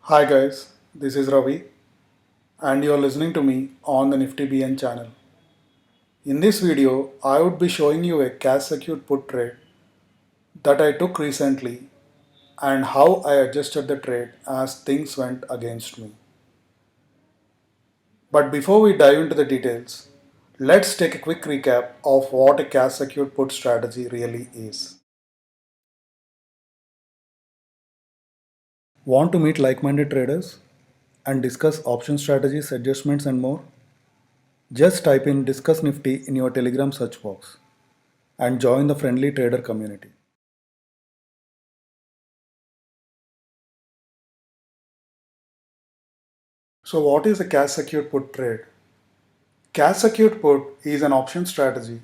Hi guys, this is Ravi and you are listening to me on the Nifty BN channel. In this video, I would be showing you a cash secured put trade that I took recently and how I adjusted the trade as things went against me. But before we dive into the details, let's take a quick recap of what a cash secured put strategy really is. Want to meet like-minded traders and discuss option strategies, adjustments and more? Just type in Discuss Nifty in your Telegram search box and join the friendly trader community. So what is a cash secured put trade? Cash secured put is an option strategy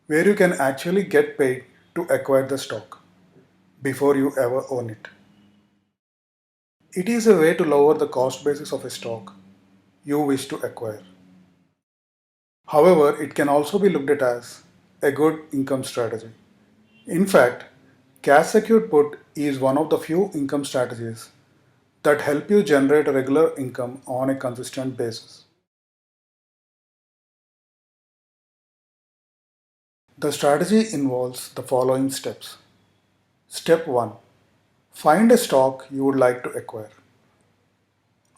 where you can actually get paid to acquire the stock before you ever own it. It is a way to lower the cost basis of a stock you wish to acquire. However, it can also be looked at as a good income strategy. In fact, cash secured put is one of the few income strategies that help you generate a regular income on a consistent basis. The strategy involves the following steps. Step 1. Find a stock you would like to acquire.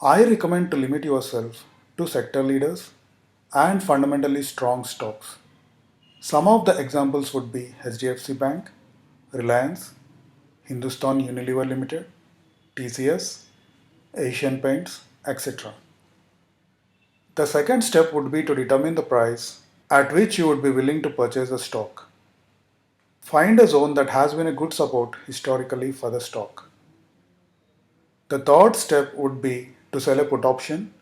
I recommend to limit yourself to sector leaders and fundamentally strong stocks. Some of the examples would be HDFC Bank, Reliance, Hindustan Unilever Limited, TCS, Asian Paints, etc. The second step would be to determine the price at which you would be willing to purchase the stock. Find a zone that has been a good support historically for the stock. The third step would be to sell a put option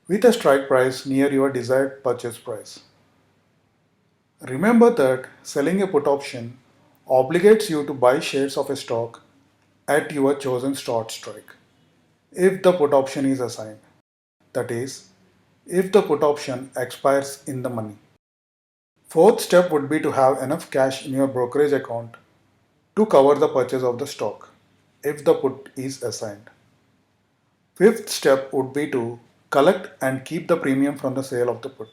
with a strike price near your desired purchase price. Remember that selling a put option obligates you to buy shares of a stock at your chosen start strike if the put option is assigned. That is, if the put option expires in the money. Fourth step would be to have enough cash in your brokerage account to cover the purchase of the stock if the put is assigned. Fifth step would be to collect and keep the premium from the sale of the put,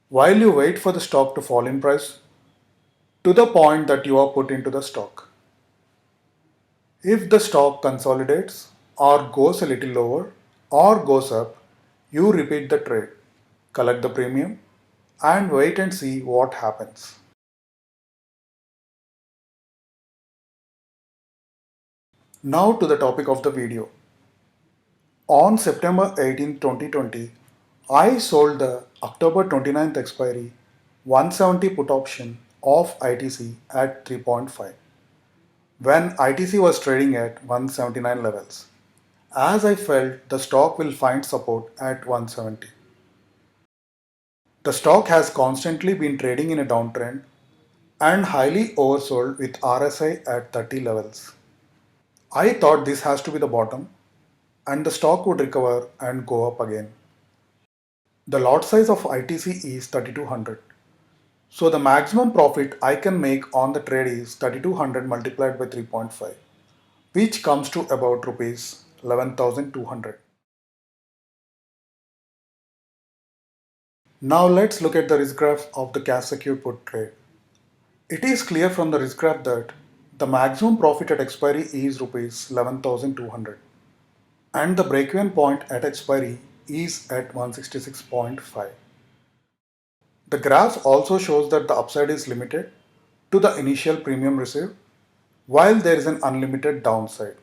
while you wait for the stock to fall in price to the point that you are put into the stock. If the stock consolidates or goes a little lower or goes up, you repeat the trade, collect the premium, and wait and see what happens. Now to the topic of the video. On September 18, 2020, I sold the October 29th expiry 170 put option of ITC at 3.5 when ITC was trading at 179 levels, as I felt the stock will find support at 170. The stock has constantly been trading in a downtrend and highly oversold with RSI at 30 levels. I thought this has to be the bottom and the stock would recover and go up again. The lot size of ITC is 3200. So the maximum profit I can make on the trade is 3200 multiplied by 3.5, which comes to about rupees 11,200. Now let's look at the risk graph of the cash secure put trade. It is clear from the risk graph that the maximum profit at expiry is rupees 11,200 and the break-even point at expiry is at 166.5. The graph also shows that the upside is limited to the initial premium received while there is an unlimited downside.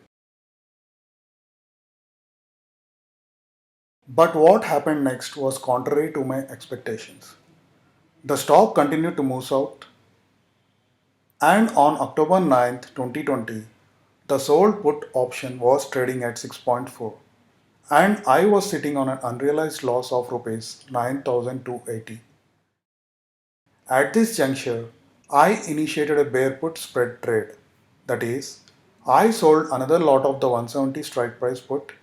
But what happened next was contrary to my expectations. The stock continued to move south, and on October 9th, 2020, the sold put option was trading at 6.4, and I was sitting on an unrealized loss of rupees 9,280. At this juncture, I initiated a bear put spread trade. That is, I sold another lot of the 170 strike price put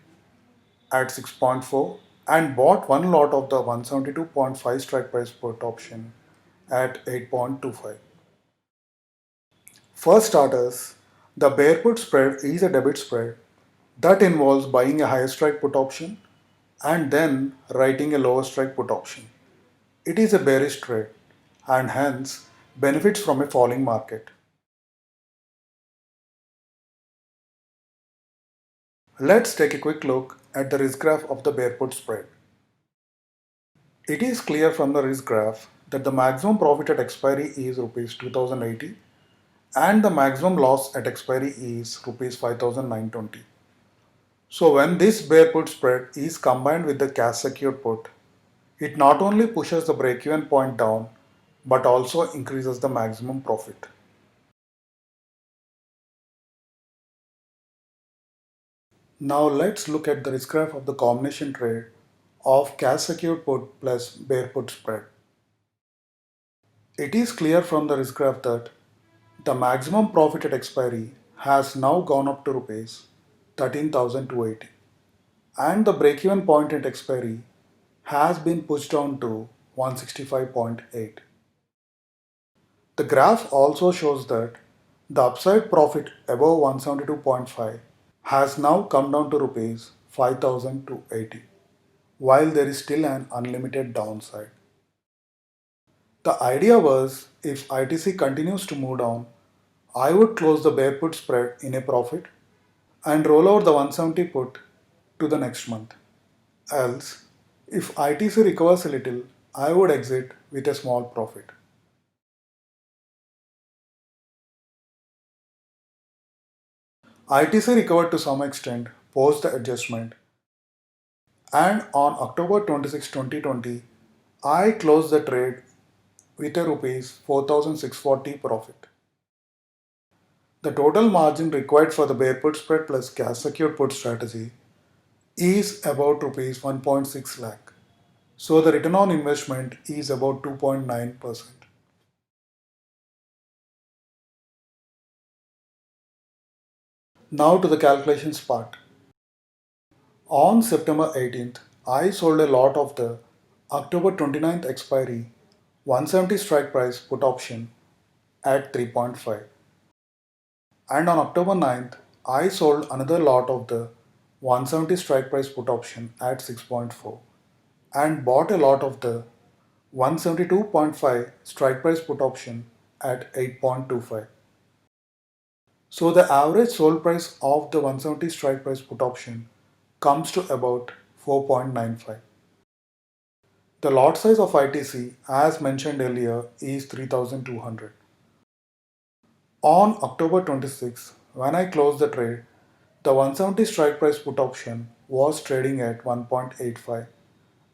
at 6.4 and bought one lot of the 172.5 strike price put option at 8.25. For starters, the bear put spread is a debit spread That involves buying a higher strike put option and then writing a lower strike put option. It is a bearish trade and hence benefits from a falling market. Let's take a quick look at the risk graph of the bear put spread. It is clear from the risk graph that the maximum profit at expiry is rupees 2080 and the maximum loss at expiry is rupees 5920. So when this bear put spread is combined with the cash secured put, it not only pushes the break-even point down but also increases the maximum profit. Now let's look at the risk graph of the combination trade of cash secured put plus bear put spread. It is clear from the risk graph that the maximum profit at expiry has now gone up to rupees 13,280 and the break-even point at expiry has been pushed down to 165.8. The graph also shows that the upside profit above 172.5 has now come down to rupees 5,280 while there is still an unlimited downside. The idea was if ITC continues to move down, I would close the bear put spread in a profit and roll out the 170 put to the next month. Else, if ITC recovers a little, I would exit with a small profit. ITC recovered to some extent post the adjustment, and on October 26, 2020, I closed the trade with a rupees 4,640 profit. The total margin required for the bear put spread plus cash secured put strategy is about rupees 1.6 lakh. So the return on investment is about 2.9%. Now to the calculations part. On September 18th, I sold a lot of the October 29th expiry 170 strike price put option at 3.5. And on October 9th, I sold another lot of the 170 strike price put option at 6.4 and bought a lot of the 172.5 strike price put option at 8.25. So the average sold price of the 170 strike price put option comes to about 4.95. The lot size of ITC, as mentioned earlier, is 3200. On October 26, when I closed the trade, the 170 strike price put option was trading at 1.85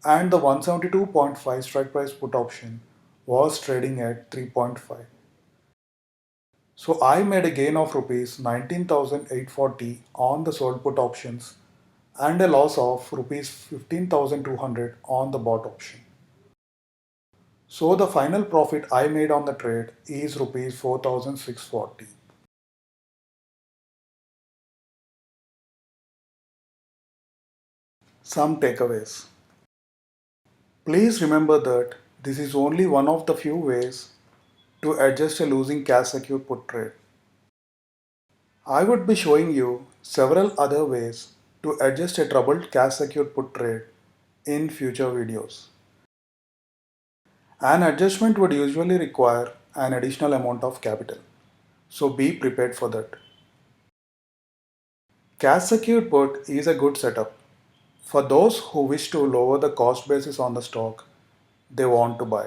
and the 172.5 strike price put option was trading at 3.5. So I made a gain of rupees 19,840 on the sold put options and a loss of rupees 15,200 on the bought option. So the final profit I made on the trade is rupees 4,640. Some takeaways. Please remember that this is only one of the few ways to adjust a losing cash secured put trade. I would be showing you several other ways to adjust a troubled cash secured put trade in future videos. An adjustment would usually require an additional amount of capital, so be prepared for that. Cash secured put is a good setup for those who wish to lower the cost basis on the stock they want to buy.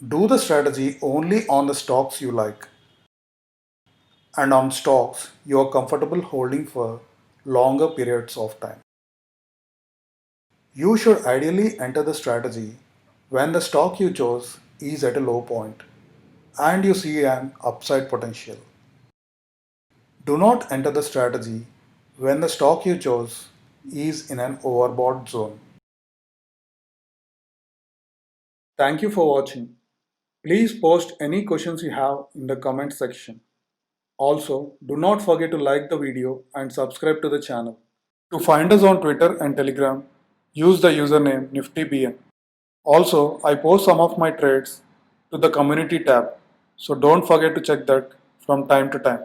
Do the strategy only on the stocks you like and on stocks you are comfortable holding for longer periods of time. You should ideally enter the strategy when the stock you chose is at a low point and you see an upside potential. Do not enter the strategy when the stock you chose is in an overbought zone. Thank you for watching. Please post any questions you have in the comment section. Also, do not forget to like the video and subscribe to the channel. To find us on Twitter and Telegram, use the username NiftyBN. Also, I post some of my trades to the community tab, so don't forget to check that from time to time.